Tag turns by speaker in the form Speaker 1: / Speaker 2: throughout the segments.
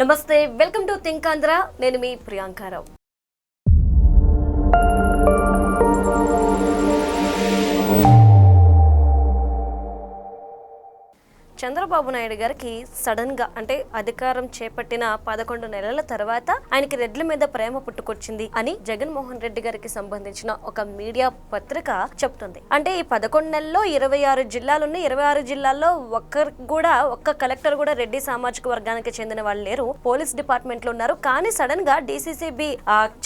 Speaker 1: నమస్తే, welcome to think Andhra. నేను మీ ప్రియాంకారావు. చంద్రబాబు నాయుడు గారికి సడన్ గా అంటే అధికారం చేపట్టిన 11 నెలల తర్వాత ఆయనకి రెడ్ల మీద ప్రేమ పుట్టుకొచ్చింది అని జగన్మోహన్ రెడ్డి గారికి సంబంధించిన ఒక మీడియా పత్రిక చెప్తుంది. అంటే ఈ 11 నెలల్లో 26 జిల్లాలున్న 26 జిల్లాల్లో ఒక్క కలెక్టర్ కూడా రెడ్డి సామాజిక వర్గానికి చెందిన వాళ్ళు లేరు. పోలీస్ డిపార్ట్మెంట్ లో ఉన్నారు. కానీ సడన్ గా డిసిసిబి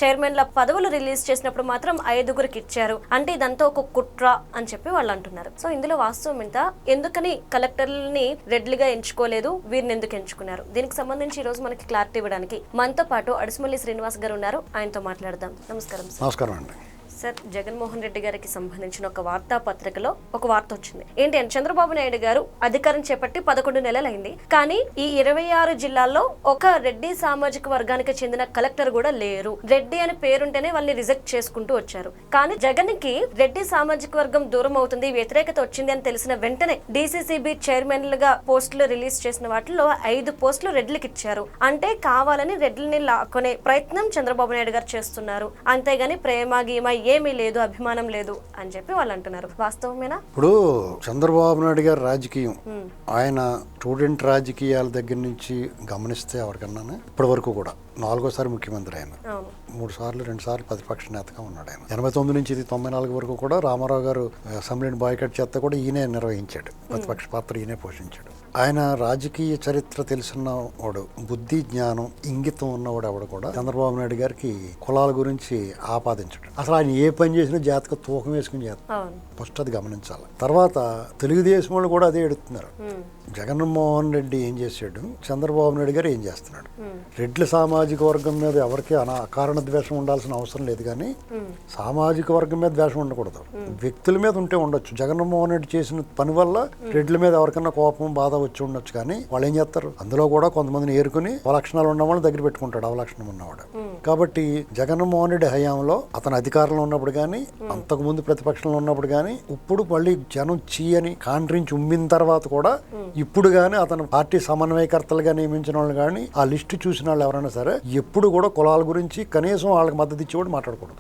Speaker 1: చైర్మన్ల పదవులు రిలీజ్ చేసినప్పుడు మాత్రం 5గురికి ఇచ్చారు. అంటే ఇదంతా ఒక కుట్ర అని చెప్పి వాళ్ళు అంటున్నారు. సో ఇందులో వాస్తవం ఎంత, ఎందుకని కలెక్టర్లని రెడ్లుగా ఎంచుకోలేదు, వీరిని ఎందుకు ఎంచుకున్నారు, దీనికి సంబంధించి ఈ రోజు మనకి క్లారిటీ ఇవ్వడానికి మనతో పాటు అడుసుమల్లి శ్రీనివాస్ గారు ఉన్నారు. ఆయనతో మాట్లాడదాం. నమస్కారం సార్.
Speaker 2: నమస్కారం అండి.
Speaker 1: సార్, జగన్మోహన్ రెడ్డి గారికి సంబంధించిన ఒక వార్తాపత్రికలో ఒక వార్త వచ్చింది. ఏంటి అంటే చంద్రబాబు నాయుడు గారు అధికారం చేపట్టి 11 నెలలైంది, కానీ ఈ 26 జిల్లాల్లో ఒక రెడ్డి సామాజిక వర్గానికి చెందిన కలెక్టర్ కూడా లేరు. రెడ్డి అని పేరుంటేనే వాళ్ళని రిజెక్ట్ చేసుకుంటూ వచ్చారు. కానీ జగన్ కి రెడ్డి సామాజిక వర్గం దూరం అవుతుంది, వ్యతిరేకత వచ్చింది అని తెలిసిన వెంటనే డిసిసిబి చైర్మన్లుగా పోస్టులు రిలీజ్ చేసిన వాటిలో 5 పోస్టులు రెడ్లకి ఇచ్చారు. అంటే కావాలని రెడ్లని లాక్కునే ప్రయత్నం చంద్రబాబు నాయుడు గారు చేస్తున్నారు. అంతేగాని ప్రేమ గీమ ఏమీ లేదు, అభిమానం లేదు అని చెప్పి వాళ్ళు అంటున్నారు. వాస్తవమేనా?
Speaker 2: ఇప్పుడు చంద్రబాబు నాయుడు గారి రాజకీయం, ఆయన స్టూడెంట్ రాజకీయాల దగ్గర నుంచి గమనిస్తే ఎవరికన్నా ఇప్పటి వరకు కూడా 4వ ముఖ్యమంత్రి ఆయన. 3 సార్లు 2 సార్లు ప్రతిపక్ష నేతగా ఉన్నాడు ఆయన. 89 నుంచి 94 వరకు కూడా రామారావు గారు అసెంబ్లీని బాయ్కట్ చేస్తే కూడా ఈయనే నిర్వహించాడు, ప్రతిపక్ష పాత్ర ఈయనే పోషించాడు. ఆయన రాజకీయ చరిత్ర తెలిసిన వాడు, బుద్ధి జ్ఞానం ఇంగితం ఉన్నవాడు ఎవడు కూడా చంద్రబాబు నాయుడు గారికి కులాల గురించి ఆపాదించడు. అసలు ఆయన ఏ పని చేసినా జాతక తూకం వేసుకుని చేస్తాడు. ఫస్ట్ అది గమనించాలి. తర్వాత తెలుగుదేశం వాళ్ళు కూడా అదే ఎడుతున్నారు. జగన్మోహన్ రెడ్డి ఏం చేశాడు, చంద్రబాబు నాయుడు గారు ఏం చేస్తున్నాడు. రెడ్ల సామాజిక వర్గం మీద ఎవరికి అకారణ ద్వేషం ఉండాల్సిన అవసరం లేదు, కానీ సామాజిక వర్గం మీద ద్వేషం ఉండకూడదు. వ్యక్తుల మీద ఉంటే ఉండొచ్చు. జగన్మోహన్ రెడ్డి చేసిన పని వల్ల రెడ్ల మీద ఎవరికన్నా కోపం బాధ వచ్చి ఉండొచ్చు, కానీ వాళ్ళు ఏం చేస్తారు, అందులో కూడా కొంతమందిని ఏరుకుని అవలక్షణాలు ఉన్న వాళ్ళని దగ్గర పెట్టుకుంటాడు, అవలక్షణం ఉన్నవాడు. కాబట్టి జగన్మోహన్ రెడ్డి హయాంలో అతను అధికారంలో ఉన్నప్పుడు కానీ, అంతకుముందు ప్రతిపక్షంలో ఉన్నప్పుడు కానీ, ఇప్పుడు మళ్ళీ జనం చీయని కాంట్రించి ఉమ్మిన తర్వాత కూడా ఇప్పుడు కానీ అతను పార్టీ సమన్వయకర్తలుగా నియమించిన వాళ్ళు కానీ, ఆ లిస్టు చూసిన వాళ్ళు ఎవరైనా సరే ఎప్పుడు కూడా కులాల గురించి కనీసం వాళ్ళకి మద్దతు ఇచ్చేవాడు మాట్లాడకూడదు.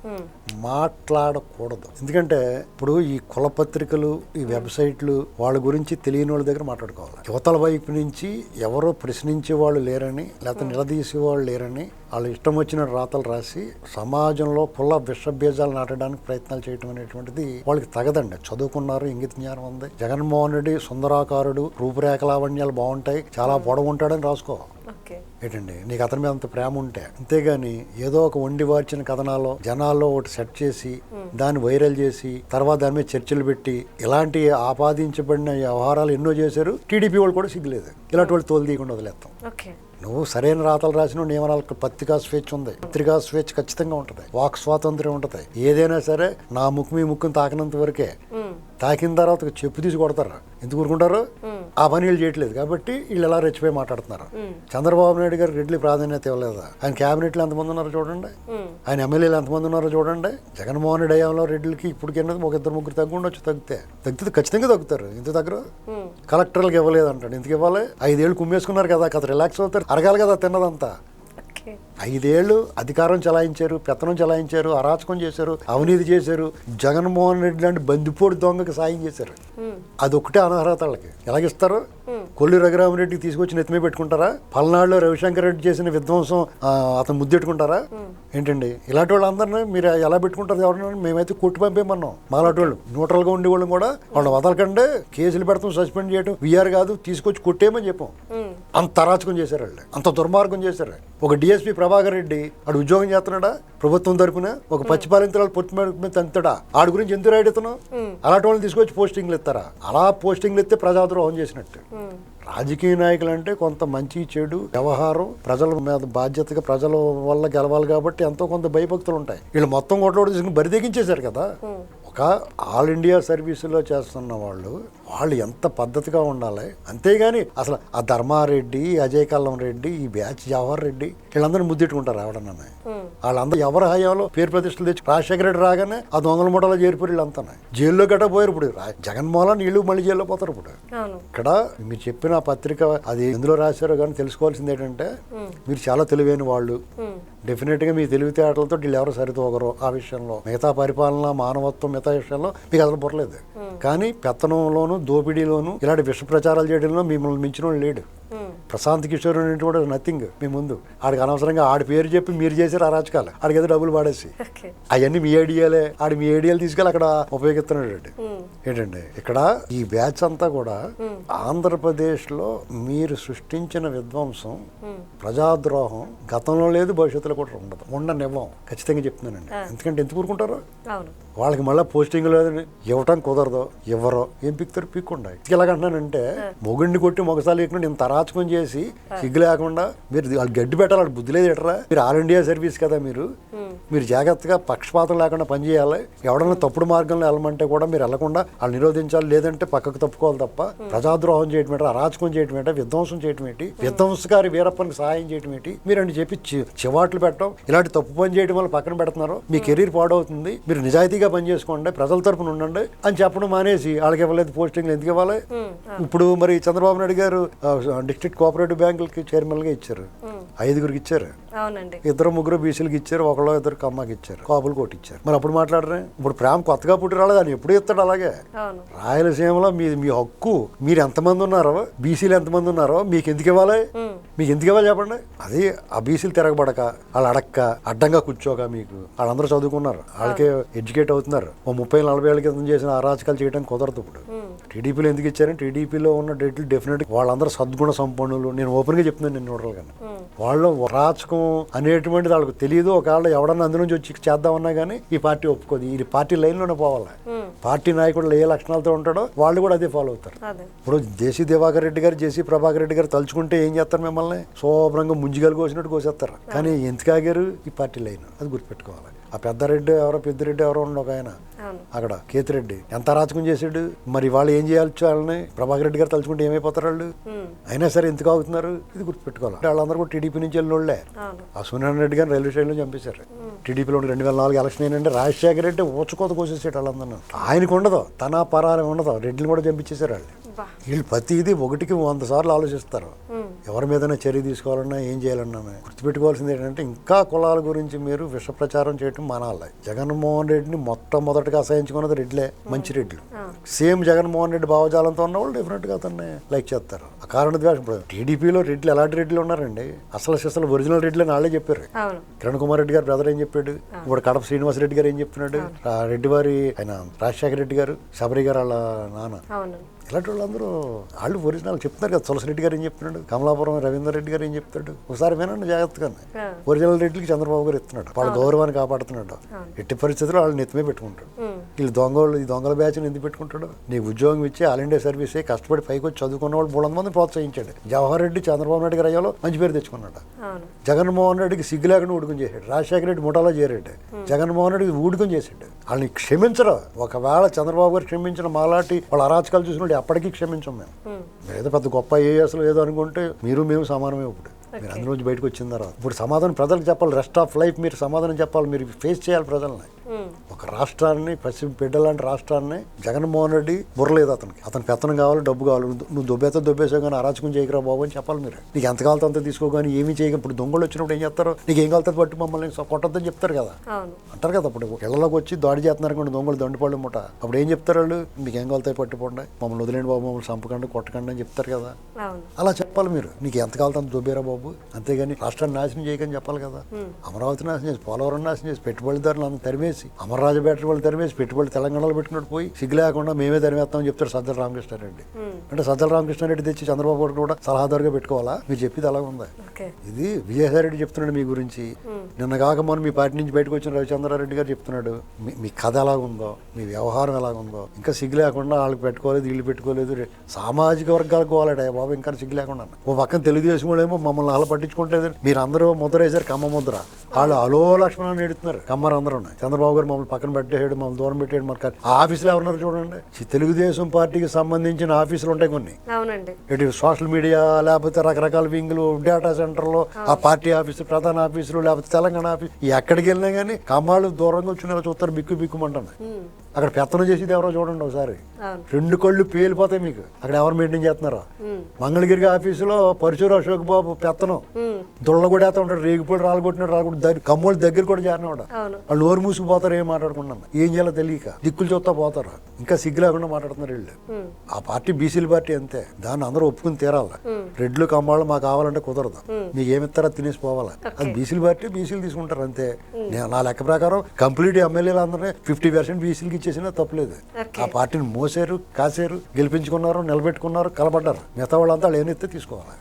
Speaker 2: ఎందుకంటే ఇప్పుడు ఈ కుల పత్రికలు, ఈ వెబ్సైట్లు వాళ్ళ గురించి తెలియని వాళ్ళ దగ్గర మాట్లాడుకోవాలి. యువతల వైపు నుంచి ఎవరో ప్రశ్నించే వాళ్ళు లేరని, లేకపోతే నిలదీసే వాళ్ళు లేరని వాళ్ళు ఇష్టం వచ్చిన రాతలు రాసి సమాజంలో కుల విషబీజాలు నాటడానికి ప్రయత్నాలు చేయడం అనేటువంటిది వాళ్ళకి తగదండి. చదువుకున్నారు, ఇంగిత జ్ఞానం ఉంది. జగన్మోహన్ రెడ్డి సుందరాకారుడు, రూపురేఖ లావణ్యాలు బాగుంటాయి, చాలా పొడవు ఉంటాడని రాసుకో. ఏంటండి, నీకు అతని మీద అంత ప్రేమ ఉంటే. అంతేగాని ఏదో ఒక వండి వార్చిన కథనాల్లో జనాల్లో ఒకటి సెట్ చేసి దాన్ని వైరల్ చేసి తర్వాత దాని మీద చర్చలు పెట్టి ఇలాంటి ఆపాదించబడిన వ్యవహారాలు ఎన్నో చేశారు. టీడీపీ వాళ్ళు కూడా సిగ్గులేదు, ఇలాంటి వాళ్ళు తోలు తీయకుండా వదిలేస్తాం. నువ్వు సరైన రాతలు రాసిన నియమనాలకు పత్రికా స్వేచ్ఛ ఉంది, పత్రికా స్వేచ్ఛ ఖచ్చితంగా ఉంటుంది, వాక్ స్వాతంత్ర్యం ఉంటుంది. ఏదైనా సరే నా మీ ముక్కును తాకినంత వరకే, తాకిన తర్వాత చెప్పు తీసి కొడతారు. ఎందుకు ఊరుకుంటారు? ఆ పని వీళ్ళు చేయట్లేదు కాబట్టి వీళ్ళు ఎలా రెచ్చిపోయి మాట్లాడుతున్నారు. చంద్రబాబు నాయుడు గారు రెడ్లు ప్రాధాన్యత ఇవ్వలేదా? ఆయన క్యాబినెట్లో ఎంతమంది ఉన్నారో చూడండి, ఆయన ఎమ్మెల్యేలు ఎంతమంది ఉన్నారో చూడండి. జగన్మోహన్ రెడ్డి హయాంలో రెడ్లకి ఇప్పటికి ఒక 2-3 తగ్గుండొచ్చు. తగ్గితే ఖచ్చితంగా తగ్గుతారు. ఇంత దగ్గర కలెక్టర్లకు ఇవ్వలేదు అంటాడు. ఎందుకు ఇవ్వాలి? 5 ఏళ్ళు కుమ్మేసుకున్నారు కదా, కథ రిలాక్స్ అవుతారు. అరగాలి కదా తిన్నదంతా. 5 ఏళ్ళు అధికారం చలాయించారు, పెత్తనం చలాయించారు, అరాచకం చేశారు, అవినీతి చేశారు. జగన్మోహన్ రెడ్డి లాంటి బందిపోటు దొంగకి సాయం చేశారు. అదొక్కటే అనర్హత వాళ్ళకి. ఎలాగిస్తారు? కొల్లి రఘురామరెడ్డికి తీసుకొచ్చి నెత్తిమే పెట్టుకుంటారా? పల్నాడులో రవిశంకర్ రెడ్డి చేసిన విధ్వంసం అతను ముద్దెట్టుకుంటారా? ఏంటండి, ఇలాంటి వాళ్ళు అందరినీ మీరు ఎలా పెట్టుకుంటారు? ఎవరన్నా మేమైతే కొట్టి పంపేమన్నాం. మాలాంటి వాళ్ళు న్యూట్రల్ గా ఉండే వాళ్ళు కూడా వాళ్ళు వదలకండి, కేసులు పెడతాం, సస్పెండ్ చేయడం, విఆర్ కాదు, తీసుకొచ్చి కొట్టేయమని చెప్పాం. అంత అరాచకం చేశారు వాళ్ళు, అంత దుర్మార్గం చేశారు. ఒక డిఎస్పీ ప్రభాకర్ రెడ్డి ఆడు ఉద్యోగం చేస్తున్నాడా ప్రభుత్వం తరపున? ఒక పచ్చిపాలింతరాలు పొత్తు మీద తంతాడా? ఆడి గురించి ఎందుకు రైడెత్తున్నావు? అలాంటి వాళ్ళని తీసుకొచ్చి పోస్టింగ్లు ఇస్తారా? అలా పోస్టింగ్లు ఇస్తే ప్రజాద్రోహం చేసినట్టు. రాజకీయ నాయకులు అంటే కొంత మంచి చెడు వ్యవహారం, ప్రజల మీద బాధ్యతగా ప్రజల వల్ల గెలవాలి కాబట్టి ఎంతో కొంత భయభక్తులు ఉంటాయి. వీళ్ళు మొత్తం కొట్టడం తీసుకుని బరిదెగించేశారు కదా. ఒక ఆల్ ఇండియా సర్వీసులో చేస్తున్న వాళ్ళు ఎంత పద్ధతిగా ఉండాలి. అంతేగాని అసలు ఆ ధర్మారెడ్డి, అజయ్ కల్లం రెడ్డి, ఈ బ్యాచ్ జవహర్ రెడ్డి వీళ్ళందరూ ముద్దెట్టుకుంటారు ఎవడన్నా. వాళ్ళందరూ ఎవరి హయాంలో పేరు ప్రతిష్టలు తెచ్చి రాజశేఖర రెడ్డి రాగానే ఆ దొంగల మూటలో చేరిపోయి వీళ్ళంతా జైల్లో గట్ట పోయారు. ఇప్పుడు జగన్మోహన్ వీళ్ళు మళ్ళీ జైల్లో పోతారు. ఇప్పుడు ఇక్కడ మీరు చెప్పిన పత్రిక అది ఎందులో రాశారో కానీ తెలుసుకోవాల్సింది ఏంటంటే మీరు చాలా తెలివైన వాళ్ళు. డెఫినెట్ గా మీ తెలివితేటలతో వీళ్ళు ఎవరు సరితూగరు ఆ విషయంలో. మిగతా పరిపాలన మానవత్వం మిగతా విషయంలో మీకు అసలు పొరలేదు. కానీ పెత్తనంలోను దోపిడీలోను ఇలాంటి విష ప్రచారాలు చేయడంలో మిమ్మల్ని మించిన వాడు లేడు. ప్రశాంత్ కిషోర్ అనేది కూడా నథింగ్ మీ ముందు. ఆడికి అనవసరంగా ఆడి పేరు చెప్పి మీరు చేసారు అరాచకాలు. ఆడికి ఏదో డబ్బులు పాడేసి అవన్నీ మీ ఐడియాలే. ఆడి మీ ఐడియాలు తీసుకెళ్ళి అక్కడ ఉపయోగిస్తున్నాడు. ఏంటంటే ఇక్కడ ఈ బ్యాచ్ అంతా కూడా ఆంధ్రప్రదేశ్ లో మీరు సృష్టించిన విధ్వంసం ప్రజాద్రోహం గతంలో లేదు, భవిష్యత్తులో కూడా ఉండదు. ఉండనివ్వం ఖచ్చితంగా చెప్తున్నానండి. ఎందుకంటే ఎంత కూరుకుంటారో వాళ్ళకి మళ్ళీ పోస్టింగ్ లేదని ఇవ్వటం కుదరదు. ఎవరో ఏం పిక్తారు పిక్కుండా. ఎలాగంటున్నానంటే మొగుడిని కొట్టి మొగసాలు ఎక్కడ నేను తరాచకం చేసి సిగ్గు లేకుండా మీరు వాళ్ళు గడ్డి పెట్టాలి. వాళ్ళు బుద్ధి లేదు ఎట్రా. మీరు ఆల్ ఇండియా సర్వీస్ కదా, మీరు జాగ్రత్తగా పక్షపాతం లేకుండా పనిచేయాలి. ఎవడన్నా తప్పుడు మార్గంలో వెళ్ళమంటే కూడా మీరు వెళ్లకుండా వాళ్ళు నిరోధించాలి. లేదంటే పక్కకు తప్పుకోవాలి తప్ప ప్రజాద్రోహం చేయటం ఏంటి, అరాచకం చేయటం ఏంటి, విధ్వంసం చేయటం ఏంటి, విధ్వంసకారి వీరప్పనికి సహాయం చేయటం ఏంటి, మీరని చెప్పి చివాట్లు పెట్టడం ఇలాంటి తప్పు పని చేయడం వల్ల పక్కన పెడుతున్నారు. మీ కెరీర్ పాడవుతుంది. మీరు నిజాయితీగా పని చేసుకోండి, ప్రజల తరపున ఉండండి అని చెప్పడం మానేసి వాళ్ళకి ఇవ్వలేదు పోస్టింగ్లు ఎందుకు ఇవ్వాలి? ఇప్పుడు మరి చంద్రబాబు నాయుడు గారు డిస్ట్రిక్ట్ కోఆపరేటివ్ బ్యాంకులకి చైర్మన్ గా ఇచ్చారు. 5గురికి ఇచ్చారు. 2-3 బీసీలకు ఇచ్చారు. 1-2 కమ్మకి ఇచ్చారు. కాపులు కొట్టిచ్చారు. మరి అప్పుడు మాట్లాడరే. ఇప్పుడు ప్రేమ కొత్తగా పుట్టి రాలేదు. అని ఎప్పుడు ఇస్తాడు అలాగే. రాయలసీమలో మీ హక్కు. మీరు ఎంతమంది ఉన్నారో, బీసీలు ఎంతమంది ఉన్నారో మీకు ఎందుకు ఇవ్వాలి? మీకు ఎందుకు ఇవ్వాలి చెప్పండి. అది ఆ బీసీలు తిరగబడక వాళ్ళు అడక్క అడ్డంగా కూర్చోక మీకు వాళ్ళందరూ చదువుకున్నారు. వాళ్ళకే ఎడ్యుకేట్ అవుతున్నారు. 30-40 ఏళ్ళ కింద చేసిన అరాచకాలు చేయడం కుదరదు. ఇప్పుడు టీడీపీలో ఎందుకు ఇచ్చారని టీడీపీలో ఉన్న డేట్లు డెఫినెట్ వాళ్ళందరూ సద్గుణ సంపన్నులు. నేను ఓపెన్ గా చెప్తున్నాను. నేను చూడాలి కానీ వాళ్ళు అరాచకం అనేటువంటిది వాళ్ళకి తెలియదు. ఒకవేళ ఎవడన్నా అందులోంచి వచ్చి చేద్దామన్నా కానీ ఈ పార్టీ ఒప్పుకోదు. ఈ పార్టీ లైన్లోనే పోవాలి. పార్టీ నాయకుడు ఏ లక్షణాలతో ఉంటాడో వాళ్ళు కూడా అదే ఫాలో అవుతారు. ఇప్పుడు జేసీ దివాకర్ రెడ్డి గారు, జేసీ ప్రభాకర్ రెడ్డి గారు తలుచుకుంటే ఏం చేస్తారు? మిమ్మల్ని శుభ్రంగా ముంజిగాలు కోసినట్టు కోసేస్తారు. కానీ ఎందుకు ఆగారు? ఈ పార్టీ లైన్. అది గుర్తుపెట్టుకోవాలి. ఆ పెద్దారెడ్డి ఎవరో పెద్దిరెడ్డి ఎవరో ఉండ ఒక ఆయన అక్కడ కేతిరెడ్డి ఎంత అరాచకం చేసాడు. మరి వాళ్ళు ఏం చేయాలి? వాళ్ళని ప్రభాకర్ రెడ్డి గారు తలుచుకుంటే ఏమైపోతారు వాళ్ళు? అయినా సరే ఎందుకు ఆగుతున్నారు? ఇది గుర్తుపెట్టుకోవాలి. వాళ్ళందరూ కూడా టీడీపీ నుంచి వెళ్ళినోళ్లే. ఆ సూర్యనారాయణ రెడ్డి గారిని రైల్వే స్టేషన్లో చంపేశారు. టీడీపీలో 2004 ఎలక్షన్ ఏంటంటే రాజశేఖర రెడ్డి ఊచకోత కోసేసాడు వాళ్ళందరూ. ఆయనకు ఉండదు, తన పరాలు ఉండదు. రెడ్డిని కూడా చంపించేశారు వాళ్ళు. వీళ్ళు ప్రతిదీ 1కి 100 సార్లు ఆలోచిస్తారు. ఎవరి మీదైనా చర్య తీసుకోవాలన్నా ఏం చేయాలన్నా. గుర్తుపెట్టుకోవాల్సింది ఏంటంటే ఇంకా కులాల గురించి మీరు విష ప్రచారం చేయటం మానాలి. జగన్మోహన్ రెడ్డిని మొట్టమొదటిగా అసహించుకున్నది రెడ్లే, మంచి రెడ్లు. సేమ్ జగన్మోహన్ రెడ్డి భావజాలంతో ఉన్న వాళ్ళు డెఫినెట్ గా అతన్ని లైక్ చేస్తారు. ఆ కారణ ద్వేషం. ఇప్పుడు టీడీపీలో రెడ్లు ఎలాంటి రెడ్లు ఉన్నారండి? అసలు ఒరిజినల్ రెడ్లు అని వాళ్ళే చెప్పారు. కిరణ్ కుమార్ రెడ్డి గారు బ్రదర్ ఏం చెప్పాడు? ఇప్పుడు కడప శ్రీనివాస్ రెడ్డి గారు ఏం చెప్తున్నాడు? రెడ్డి వారి ఆయన రాజశేఖర రెడ్డి గారు, శబరి గారు వాళ్ళ నాన్న, ఇలాంటి వాళ్ళందరూ వాళ్ళు ఒరిజినల్ చెప్తున్నారు కదా. తులసి రెడ్డి గారు ఏం చెప్తున్నాడు? కమలాపురం రవీందర్ రెడ్డి గారు ఏం చెప్తాడు? ఒకసారి వినండి జాగ్రత్తగా. ఒరిజినల్ రెడ్లకి చంద్రబాబు గారు ఇస్తున్నాడు. వాళ్ళ గౌరవాన్ని కాపాడుతున్నాడు. ఎట్టి పరిస్థితుల్లో వాళ్ళు నెత్తిమే పెట్టుకుంటాడు. వీళ్ళు ఈ దొంగల బ్యాచ్ని ఎందుకు పెట్టుకుంటాడు? నీకు ఉద్యోగం ఇచ్చి ఆల్ ఇండియా సర్వీస్ కష్టపడి పైకి వచ్చి చదువుకున్న వాళ్ళు 300 మంది ప్రోత్సహించాడు. జవహర్ రెడ్డి చంద్రబాబు నాయుడు గారు అయ్యాలో మంచి పేరు తెచ్చుకున్నాడు. జగన్మోహన్ రెడ్డికి సిగ్గు లేకుండా ఊడుకుని చేశాడు. రాజశేఖర రెడ్డి ముఠాలో చేరాడు. జగన్మోహన్ రెడ్డికి ఊడుకుని చేశాడు. వాళ్ళని క్షమించరు. ఒకవేళ చంద్రబాబు గారు క్షమించిన మాలాంటి వాళ్ళ అరాచకాలు చూసినప్పుడు ఎప్పటికీ క్షమించాం మేము. ఏదో పెద్ద గొప్ప ఏఎస్లు ఏదో అనుకుంటే మీరు మేము సమానమే. ఇప్పుడు మీరు అందులోంచి బయటకు వచ్చిన తర్వాత ఇప్పుడు సమాధానం ప్రజలకు చెప్పాలి. రెస్ట్ ఆఫ్ లైఫ్ మీరు సమాధానం చెప్పాలి. మీరు ఫేస్ చేయాలి ప్రజల్ని. ఒక రాష్ట్రాన్ని, పశ్చిమ బిడ్డ లాంటి రాష్ట్రాన్ని జగన్మోహన్ రెడ్డి బుర్రలేదు అతనికి. అతను పెత్తనం కావాలి, డబ్బు కావాలి. నువ్వు దొబ్బేసావు కానీ అరాచకం చేయకరా బాబు అని చెప్పాలి మీరు. నీకు ఎంత కావాలంటే అంత తీసుకోగాని ఏమీ చేయక. ఇప్పుడు దొంగలు వచ్చినప్పుడు ఏం చేస్తారు? నీకు ఏం కావాలంటే పట్టు మమ్మల్ని కొట్టొద్దని చెప్తారు కదా, అంటారు కదా. అప్పుడు ఇళ్లలోకి వచ్చి దాడి చేస్తున్నారు అనుకోండి దొంగలు, దండిపళ్ళు మూట. అప్పుడు ఏం చెప్తారు వాళ్ళు? మీకు ఏం కావాలంటే పట్టుకోండి, మమ్మల్ని వదిలేండి బాబు, మమ్మల్ని చంపకండి, కొట్టకండి అని చెప్తారు కదా. అలా చెప్పాలి మీరు. నీకు ఎంత కావాలంటే అంత దొబ్బేరా బాబు, అంతేగాని రాష్ట్రాన్ని నాశనం చేయకని చెప్పాలి కదా. అమరావతి నాశనం చేసి, పోలవరం నాశనం చేసి, పెట్టుబడిదారులు అందరూ తరిమేసి, అమర్రాజు బ్యాటరీ వాళ్ళు తరిమేసి, పెట్టుబడి తెలంగాణలో పెట్టుకున్నట్టు పోయి సిగ్గు లేకుండా మేమే తరిమేస్తామని చెప్తారు సజ్జల రామకృష్ణారెడ్డి. అంటే సజ్జల రామకృష్ణారెడ్డి తెచ్చి చంద్రబాబు గారు కూడా సలహాదారుగా పెట్టుకోవాలా? మీరు చెప్పేది అలా ఉంది. ఇది విజయసాయి రెడ్డి చెప్తున్నాడు మీ గురించి. నిన్న కాక మొన్న మీ పార్టీ నుంచి బయటకు వచ్చిన రవిచంద్రారెడ్డి గారు చెప్తున్నాడు మీ కథ ఎలాగుందో, మీ వ్యవహారం ఎలాగుందో. ఇంకా సిగ్గు లేకుండా వాళ్ళకి పెట్టుకోలేదు, వీళ్ళు పెట్టుకోలేదు. సామాజిక వర్గాలకు పోవాలట బాబు, ఇంకా సిగ్గు లేకుండా. ఓ పక్కన తెలుగుదేశం కూడా ఏమో మమ్మల్ని అలా పట్టించుకుంటలేదు. మీరు అందరూ ముద్ర వేశారు, కమ్మ ముద్ర. వాళ్ళు అలో లక్ష్మణాన్ని ఎడుతున్నారు కమ్మరు అందరూ. చంద్రబాబు గారు మమ్మల్ని పక్కన పెట్టేయడం, మమ్మల్ని దూరం పెట్టేయడం. మరి ఆఫీసులు ఎవరున్నారు చూడండి. తెలుగుదేశం పార్టీకి సంబంధించిన ఆఫీసులు ఉంటాయి కొన్ని. ఇటు సోషల్ మీడియా, లేకపోతే రకరకాల వింగులు, డేటా సెంటర్ సెంటర్లో ఆ పార్టీ ఆఫీసు ప్రధాన ఆఫీసులు లేకపోతే తెలంగాణ ఆఫీసు ఎక్కడికి వెళ్ళినా కానీ కమ్మాళ్ళు దూరంగా వచ్చిన చూస్తారు బిక్కుమంటాను. అక్కడ పెత్తనం చేసేది ఎవరో చూడండి ఒకసారి, 2 కళ్ళు పేలిపోతాయి మీకు. అక్కడ ఎవరు మెయింటైన్ చేస్తున్నారో. మంగళగిరి ఆఫీసులో పరశురు అశోక్ బాబు పెత్తనం దుళ్ళ కూడా వేస్తా ఉంటాడు, రేగిపోయి రాలగొట్టినాడు కమ్మోళ్ళు దగ్గర కూడా చేరినవాడు. వాళ్ళు నోరు మూసుకుపోతారు, ఏం మాట్లాడుకున్నాను ఏం చేయాలో తెలియక దిక్కులు చూస్తా పోతారు. ఇంకా సిగ్గు లేకుండా మాట్లాడుతున్నారు వీళ్ళు. ఆ పార్టీ బీసీల పార్టీ అంతే, దాన్ని అందరూ ఒప్పుకుని తీరాలి. రెడ్లు కమ్మాళ్ళు మాకు కావాలంటే కుదరదు, మీకు ఏమిస్తారో తినేసి పోవాలి. అది బీసీల పార్టీ, బీసీలు తీసుకుంటారు అంతే. నా లెక్క ప్రకారం కంప్లీట్ ఎమ్మెల్యేలు అందరినీ 50% బీసీలకి ఇచ్చేసినా తప్పలేదు. ఆ పార్టీని మోసారు, కాసారు, గెలిపించుకున్నారు, నిలబెట్టుకున్నారు, కలబడ్డారు. మిగతా వాళ్ళంతా వాళ్ళు ఏనైతే తీసుకోవాలి.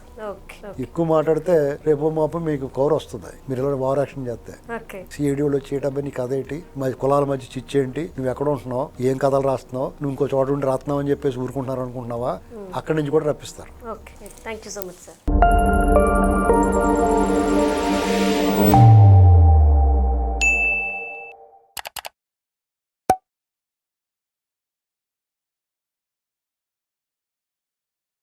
Speaker 2: ఎక్కువ మాట్లాడితే రేపు మాపు మీకు కవర్ వస్తుంది, మీరు ఇలా ఓవర్ యాక్షన్ చేస్తే. సిఐడి వాళ్ళు వచ్చేటప్పుడు నీ కథ ఏంటి, మరి కులాల మధ్య చిచ్చేంటి, నువ్వు ఎక్కడ ఉంటున్నావు, ఏం కథలు రాస్తున్నావు, నువ్వు ఇంకో చోట ఉండి రాస్తున్నావు అని చెప్పేసి ఊరుకుంటున్నారు అనుకుంటున్నావా, అక్కడి నుంచి కూడా రప్పిస్తారు.
Speaker 1: Thank you so much sir.